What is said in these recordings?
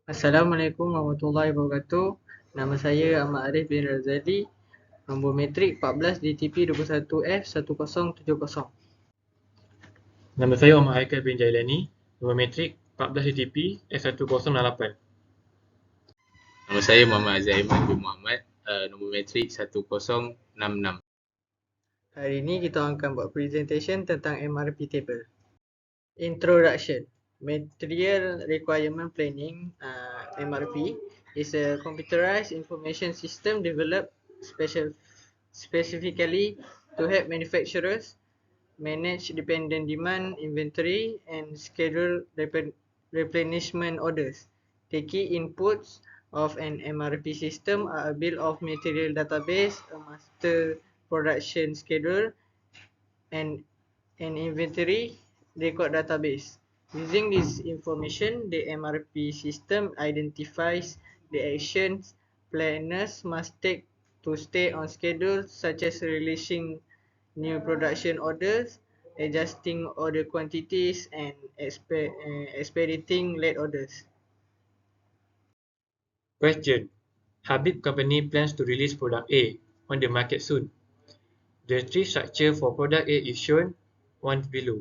Assalamualaikum warahmatullahi wabarakatuh. Nama saya Ahmad Arif bin Razali. Nombor metrik 14 DTP 21F1070. Nama saya Muhammad Haikal bin Jailani, nombor metrik 14 DTP S1068. Nama saya Muhammad Azhar Aiman bin Muhammad, nombor metrik 1066. Hari ini kita akan buat presentation tentang MRP table. Introduction. Material Requirement Planning MRP is a computerized information system developed specifically to help manufacturers manage dependent demand, inventory, and schedule replenishment orders. The key inputs of an MRP system are a bill of material database, a master production schedule, and an inventory record database. Using this information, the MRP system identifies the actions planners must take to stay on schedule, such as releasing new production orders, adjusting order quantities, and expediting late orders. Question: Habib Company plans to release product A on the market soon. The tree structure for product A is shown one below.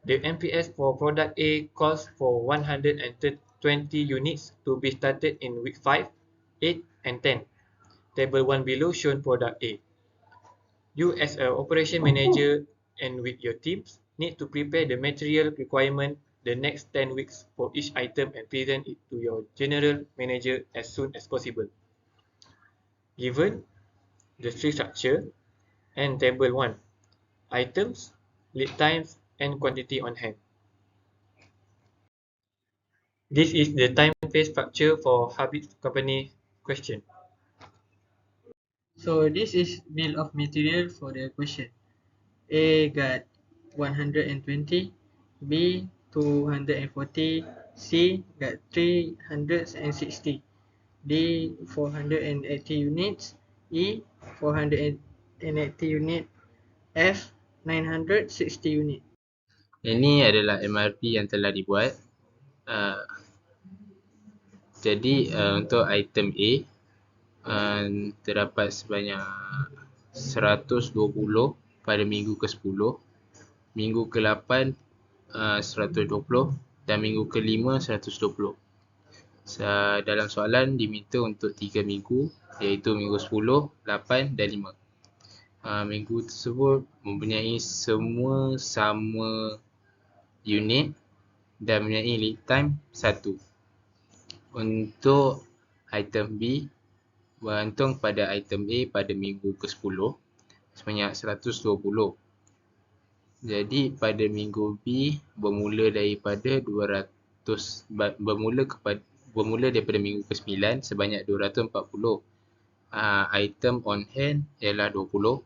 The MPS for product A calls for 120 units to be started in week 5, 8, and 10. Table 1 below shown product A. You as an operation manager and with your teams need to prepare the material requirement the next 10 weeks for each item and present it to your general manager as soon as possible. Given the tree structure and table 1, items, lead times, and quantity on hand. This is the time phase structure for Habib Company question. So this is bill of material for the question. A got 120, B 240, C got 360, D 480 units, E 480 unit, F 960 unit. Ini adalah MRP yang telah dibuat. Jadi untuk item A terdapat sebanyak 120 pada minggu ke-10, minggu ke-8 120 dan minggu ke-5 120. Dalam soalan diminta untuk 3 minggu, iaitu minggu 10, 8 dan 5. Minggu tersebut mempunyai semua sama unit dan mempunyai lead time 1. Untuk item B, bergantung pada item A pada minggu ke-10 sebanyak 120. Jadi pada minggu B bermula daripada minggu ke-9 sebanyak 240. Item on hand ialah 20.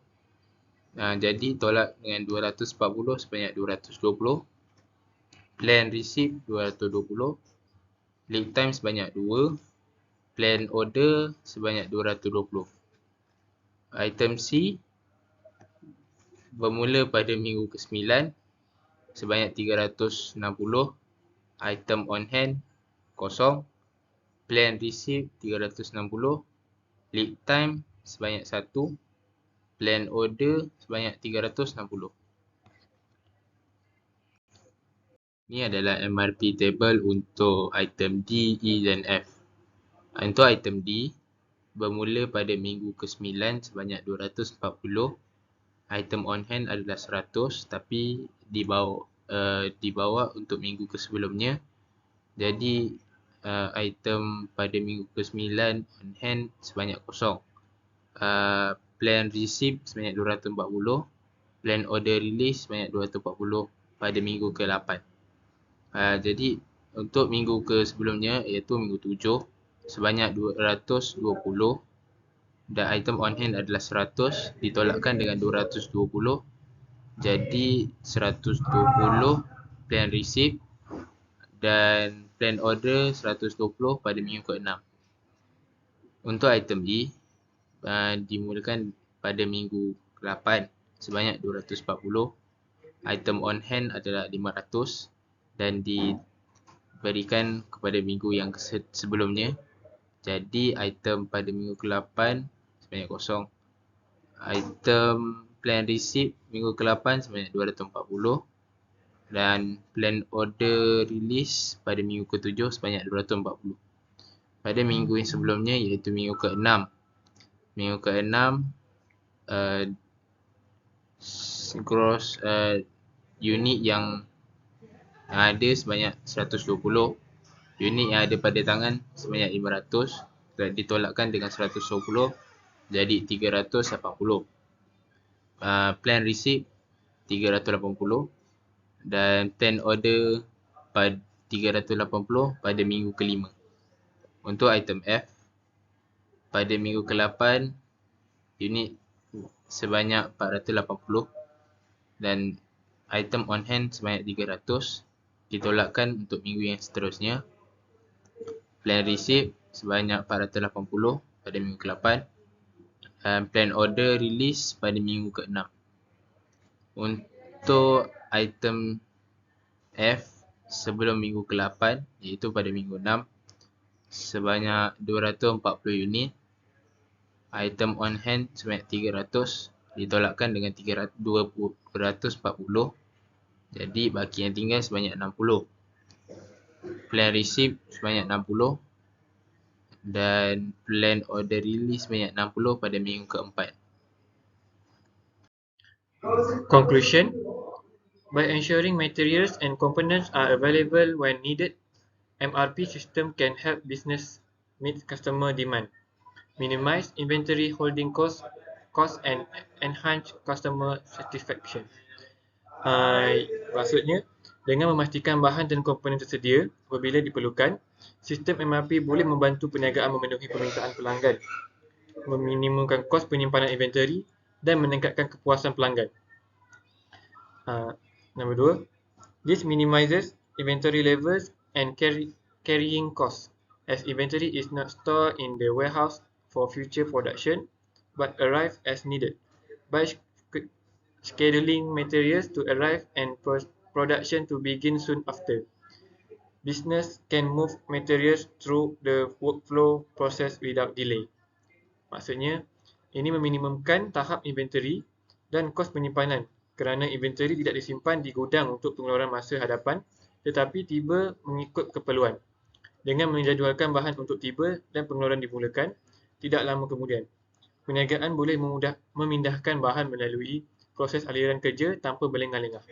Jadi tolak dengan 240 sebanyak 220. Plan receipt 220. Lead time sebanyak 2. Plan order sebanyak 220. Item C bermula pada minggu ke-9 sebanyak 360. Item on hand kosong. Plan receipt 360. Lead time sebanyak 1. Plan order sebanyak 360. Ini adalah MRP table untuk item D, E dan F. Untuk item D, bermula pada minggu ke-9 sebanyak 240. Item on hand adalah 100 tapi dibawa untuk minggu ke-sebelumnya. Jadi item pada minggu ke-9 on hand sebanyak kosong. Plan receipt sebanyak 240. Plan order release sebanyak 240 pada minggu ke-8. Jadi untuk minggu ke-sebelumnya iaitu minggu 7 sebanyak 220 dan item on hand adalah 100 ditolakkan dengan 220. Jadi 120 plan receipt dan plan order 120 pada minggu ke-6. Untuk item E dimulakan pada minggu ke-8 sebanyak 240. Item on hand adalah 500 dan berikan kepada minggu yang sebelumnya. Jadi item pada minggu ke-8 sebanyak kosong. Item plan receipt minggu ke-8 sebanyak 240 dan plan order release pada minggu ke-7 sebanyak 240. Pada minggu yang sebelumnya iaitu minggu ke-6. Minggu ke-6 gross unit yang ada sebanyak 120. Unit yang ada pada tangan sebanyak 500 ditolakkan dengan 120 jadi 380. Plan receipt 380 dan plan order pada 380 pada minggu ke-5. Untuk item F pada minggu ke-8 unit sebanyak 480 dan item on hand sebanyak 300 ditolakkan untuk minggu yang seterusnya. Plan receipt sebanyak 480 pada minggu ke-8 dan plan order release pada minggu ke-6. Untuk item F sebelum minggu ke-8 iaitu pada minggu 6 sebanyak 240 unit. Item on hand sebanyak 300 ditolakkan dengan 240 jadi baki yang tinggal sebanyak 60. Plan receipt sebanyak 60 dan plan order release sebanyak 60 pada minggu ke-4. Conclusion: by ensuring materials and components are available when needed, MRP system can help business meet customer demand, minimize inventory holding costs and enhance customer satisfaction. Maksudnya, dengan memastikan bahan dan komponen tersedia apabila diperlukan, sistem MRP boleh membantu perniagaan memenuhi permintaan pelanggan, meminimumkan kos penyimpanan inventory dan meningkatkan kepuasan pelanggan. Nombor 2, this minimizes inventory levels and carrying costs, as inventory is not stored in the warehouse for future production but arrive as needed. By scheduling materials to arrive and production to begin soon after, business can move materials through the workflow process without delay. Maksudnya, ini meminimumkan tahap inventory dan kos penyimpanan kerana inventory tidak disimpan di gudang untuk pengeluaran masa hadapan tetapi tiba mengikut keperluan. Dengan menjadualkan bahan untuk tiba dan pengeluaran dimulakan tidak lama kemudian, perniagaan boleh memindahkan bahan melalui proses aliran kerja tanpa berlengah-lengah.